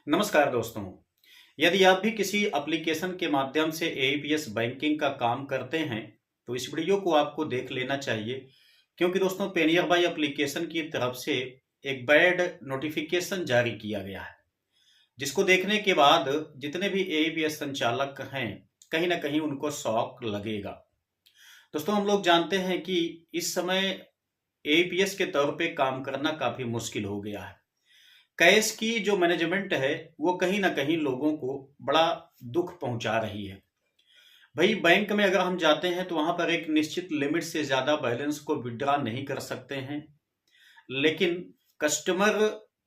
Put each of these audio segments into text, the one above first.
नमस्कार दोस्तों। यदि आप भी किसी एप्लीकेशन के माध्यम से एईपीएस बैंकिंग का काम करते हैं तो इस वीडियो को आपको देख लेना चाहिए, क्योंकि दोस्तों पेनियर बाई एप्लीकेशन की तरफ से एक बैड नोटिफिकेशन जारी किया गया है, जिसको देखने के बाद जितने भी एईपीएस संचालक हैं कहीं ना कहीं उनको शॉक लगेगा। दोस्तों हम लोग जानते हैं कि इस समय एईपीएस के तौर पे काम करना काफी मुश्किल हो गया है। कैश की जो मैनेजमेंट है वो कहीं ना कहीं लोगों को बड़ा दुख पहुंचा रही है। भाई बैंक में अगर हम जाते हैं तो वहां पर एक निश्चित लिमिट से ज्यादा बैलेंस को विड्रॉ नहीं कर सकते हैं, लेकिन कस्टमर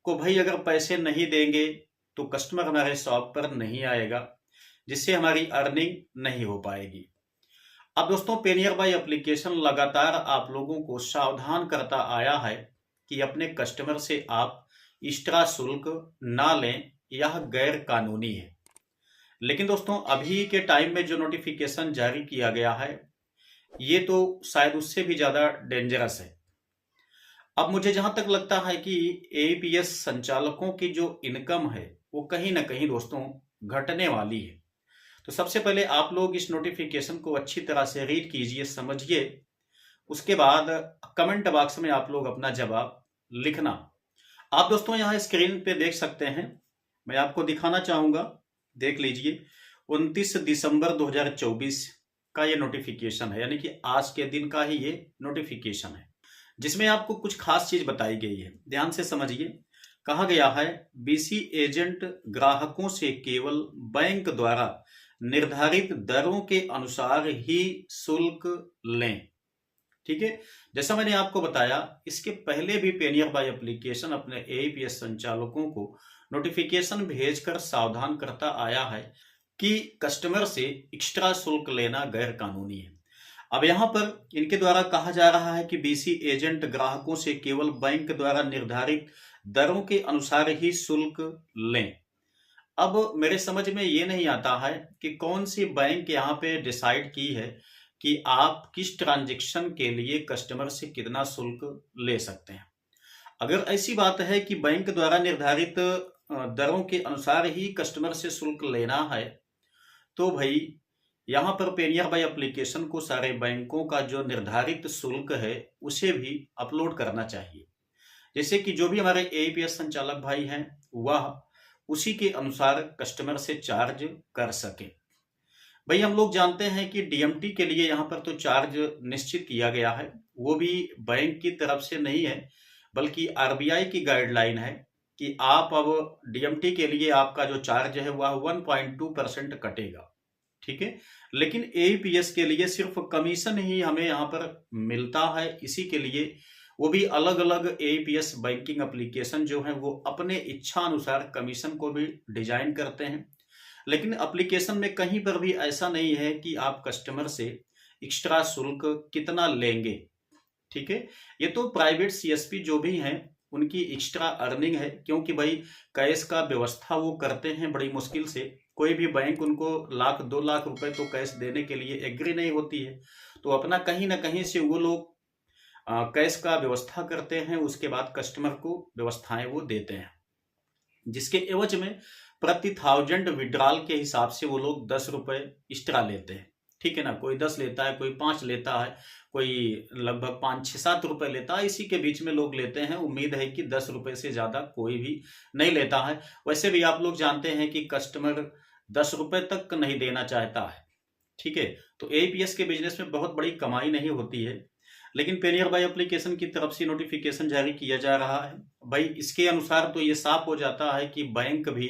को भाई अगर पैसे नहीं देंगे तो कस्टमर हमारे शॉप पर नहीं आएगा, जिससे हमारी अर्निंग नहीं हो पाएगी। अब दोस्तों पेनियर बाई एप्लीकेशन लगातार आप लोगों को सावधान करता आया है कि अपने कस्टमर से आप एक्स्ट्रा शुल्क ना लें, यह गैर कानूनी है। लेकिन दोस्तों अभी के टाइम में जो नोटिफिकेशन जारी किया गया है ये तो शायद उससे भी ज्यादा डेंजरस है। अब मुझे जहां तक लगता है कि एईपीएस संचालकों की जो इनकम है वो कहीं ना कहीं दोस्तों घटने वाली है। तो सबसे पहले आप लोग इस नोटिफिकेशन को अच्छी तरह से रीड कीजिए, समझिए, उसके बाद कमेंट बॉक्स में आप लोग अपना जवाब लिखना। आप दोस्तों यहाँ स्क्रीन पे देख सकते हैं, मैं आपको दिखाना चाहूंगा, देख लीजिए। 29 दिसंबर 2024 का ये नोटिफिकेशन है, यानी कि आज के दिन का ही ये नोटिफिकेशन है, जिसमें आपको कुछ खास चीज बताई गई है। ध्यान से समझिए। कहा गया है बीसी एजेंट ग्राहकों से केवल बैंक द्वारा निर्धारित दरों के अनुसार ही शुल्क लें। ठीक है। जैसा मैंने आपको बताया, इसके पहले भी पेनियर बाई एप्लीकेशन अपने एईपीएस संचालकों को नोटिफिकेशन भेजकर सावधान करता आया है कि कस्टमर से एक्स्ट्रा शुल्क लेना गैर कानूनी है। अब यहां पर इनके द्वारा कहा जा रहा है कि बीसी एजेंट ग्राहकों से केवल बैंक द्वारा निर्धारित दरों के अनुसार ही शुल्क लें। अब मेरे समझ में ये नहीं आता है कि कौन सी बैंक यहाँ पे डिसाइड की है कि आप किस ट्रांजैक्शन के लिए कस्टमर से कितना शुल्क ले सकते हैं। अगर ऐसी बात है कि बैंक द्वारा निर्धारित दरों के अनुसार ही कस्टमर से शुल्क लेना है, तो भाई यहाँ पर पेनियर बाई एप्लीकेशन को सारे बैंकों का जो निर्धारित शुल्क है उसे भी अपलोड करना चाहिए, जैसे कि जो भी हमारे एईपीएस संचालक भाई हैं वह उसी के अनुसार कस्टमर से चार्ज कर सके। भाई हम लोग जानते हैं कि डीएमटी के लिए यहाँ पर तो चार्ज निश्चित किया गया है, वो भी बैंक की तरफ से नहीं है बल्कि आरबीआई की गाइडलाइन है कि आप अब डीएमटी के लिए आपका जो चार्ज है वह 1.2% कटेगा। ठीक है। लेकिन एईपीएस के लिए सिर्फ कमीशन ही हमें यहाँ पर मिलता है। इसी के लिए वो भी अलग अलग एईपीएस बैंकिंग एप्लीकेशन जो है वो अपने इच्छा अनुसार कमीशन को भी डिजाइन करते हैं, लेकिन एप्लीकेशन में कहीं पर भी ऐसा नहीं है कि आप कस्टमर से एक्स्ट्रा शुल्क कितना लेंगे। ठीक है। ये तो प्राइवेट सीएसपी जो भी हैं उनकी एक्स्ट्रा अर्निंग है, क्योंकि भाई कैश का व्यवस्था वो करते हैं बड़ी मुश्किल से। कोई भी बैंक उनको 1 लाख 2 लाख रुपए तो कैश देने के लिए एग्री नहीं होती है, तो अपना कहीं ना कहीं से वो लोग कैश का व्यवस्था करते हैं, उसके बाद कस्टमर को व्यवस्थाएं वो देते हैं, जिसके एवज में प्रति 1000 विड्रॉल के हिसाब से वो लोग 10 रुपए एक्स्ट्रा लेते हैं। ठीक है ना। कोई 10 लेता है, कोई 5 लेता है, कोई लगभग 5 6 7 रुपए लेता है, इसी के बीच में लोग लेते हैं। उम्मीद है कि 10 रुपए से ज्यादा कोई भी नहीं लेता है। वैसे भी आप लोग जानते हैं कि कस्टमर 10 रुपए तक नहीं देना चाहता है। ठीक है। तो एईपीएस के बिजनेस में बहुत बड़ी कमाई नहीं होती है, लेकिन पेनियर बाई एप्लीकेशन की तरफ से नोटिफिकेशन जारी किया जा रहा है। भाई इसके अनुसार तो ये साफ हो जाता है कि बैंक भी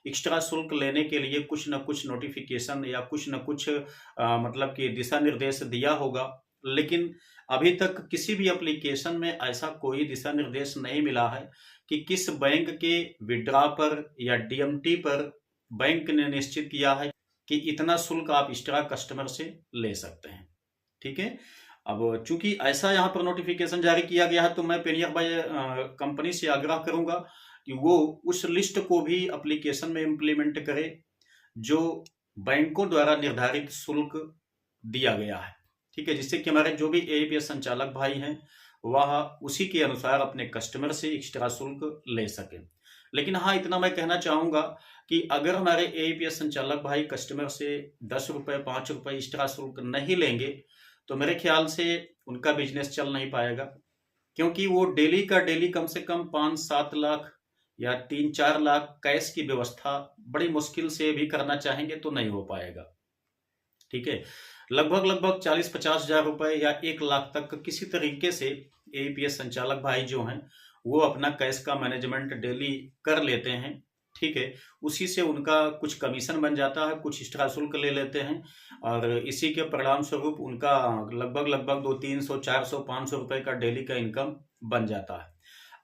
एक्स्ट्रा शुल्क लेने के लिए कुछ न कुछ नोटिफिकेशन या कुछ न कुछ मतलब कि दिशा निर्देश दिया होगा, लेकिन अभी तक किसी भी एप्लीकेशन में ऐसा कोई दिशा निर्देश नहीं मिला है कि किस बैंक के विड्रॉ पर या डीएमटी पर बैंक ने निश्चित किया है कि इतना शुल्क आप एक्स्ट्रा कस्टमर से ले सकते हैं। ठीक है। अब चूंकि ऐसा यहाँ पर नोटिफिकेशन जारी किया गया है तो मैं पेनियर बाई कंपनी से आग्रह करूंगा कि वो उस लिस्ट को भी एप्लीकेशन में इम्प्लीमेंट करे जो बैंकों द्वारा निर्धारित शुल्क दिया गया है। ठीक है। जिससे कि हमारे जो भी एईपीएस संचालक भाई हैं वह उसी के अनुसार अपने कस्टमर से एक्स्ट्रा शुल्क ले सके। लेकिन हाँ, इतना मैं कहना चाहूँगा कि अगर हमारे एईपीएस संचालक भाई कस्टमर से 10 रुपये, 5 रुपये एक्स्ट्रा शुल्क नहीं लेंगे, तो मेरे ख्याल से उनका बिजनेस चल नहीं पाएगा। क्योंकि वो डेली का डेली कम से कम 5-7 लाख या 3-4 लाख कैश की व्यवस्था बड़ी मुश्किल से भी करना चाहेंगे तो नहीं हो पाएगा। ठीक है, लगभग लगभग 40-50 हजार रुपए या 1 लाख तक किसी तरीके से एईपीएस संचालक भाई जो हैं वो अपना कैश का मैनेजमेंट डेली कर लेते हैं। ठीक है, उसी से उनका कुछ कमीशन बन जाता है, कुछ एक्स्ट्रा शुल्क ले लेते हैं और इसी के परिणाम स्वरूप उनका लगभग लगभग 200-300-400-500 रुपए का डेली का इनकम बन जाता है।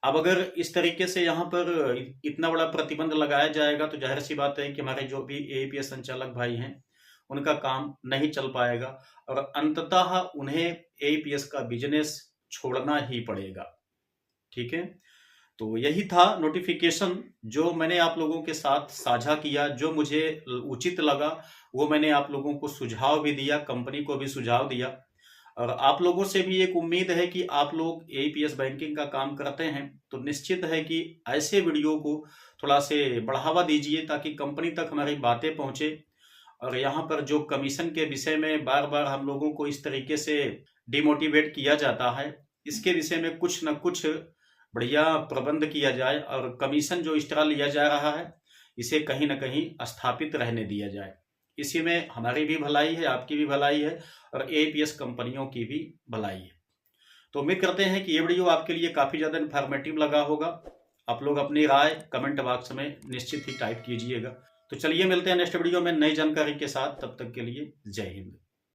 अब अगर इस तरीके से यहाँ पर इतना बड़ा प्रतिबंध लगाया जाएगा तो जाहिर सी बात है कि हमारे जो भी एईपीएस संचालक भाई हैं उनका काम नहीं चल पाएगा और अंततः उन्हें एईपीएस का बिजनेस छोड़ना ही पड़ेगा। ठीक है, तो यही था नोटिफिकेशन जो मैंने आप लोगों के साथ साझा किया, जो मुझे उचित लगा वो मैंने आप लोगों को सुझाव भी दिया, कंपनी को भी सुझाव दिया और आप लोगों से भी एक उम्मीद है कि आप लोग एईपीएस बैंकिंग का काम करते हैं तो निश्चित है कि ऐसे वीडियो को थोड़ा से बढ़ावा दीजिए ताकि कंपनी तक हमारी बातें पहुंचे। और यहाँ पर जो कमीशन के विषय में बार बार हम लोगों को इस तरीके से डिमोटिवेट किया जाता है, इसके विषय में कुछ न कुछ बढ़िया प्रबंध किया जाए और कमीशन जो एक्स्ट्रा लिया जा रहा है इसे कहीं ना कहीं स्थापित रहने दिया जाए। इसी में हमारी भी भलाई है, आपकी भी भलाई है और एईपीएस कंपनियों की भी भलाई है। तो उम्मीद करते हैं कि ये वीडियो आपके लिए काफ़ी ज़्यादा इन्फॉर्मेटिव लगा होगा। आप लोग अपनी राय कमेंट बॉक्स में निश्चित ही टाइप कीजिएगा। तो चलिए मिलते हैं नेक्स्ट वीडियो में नई जानकारी के साथ, तब तक के लिए जय हिंद।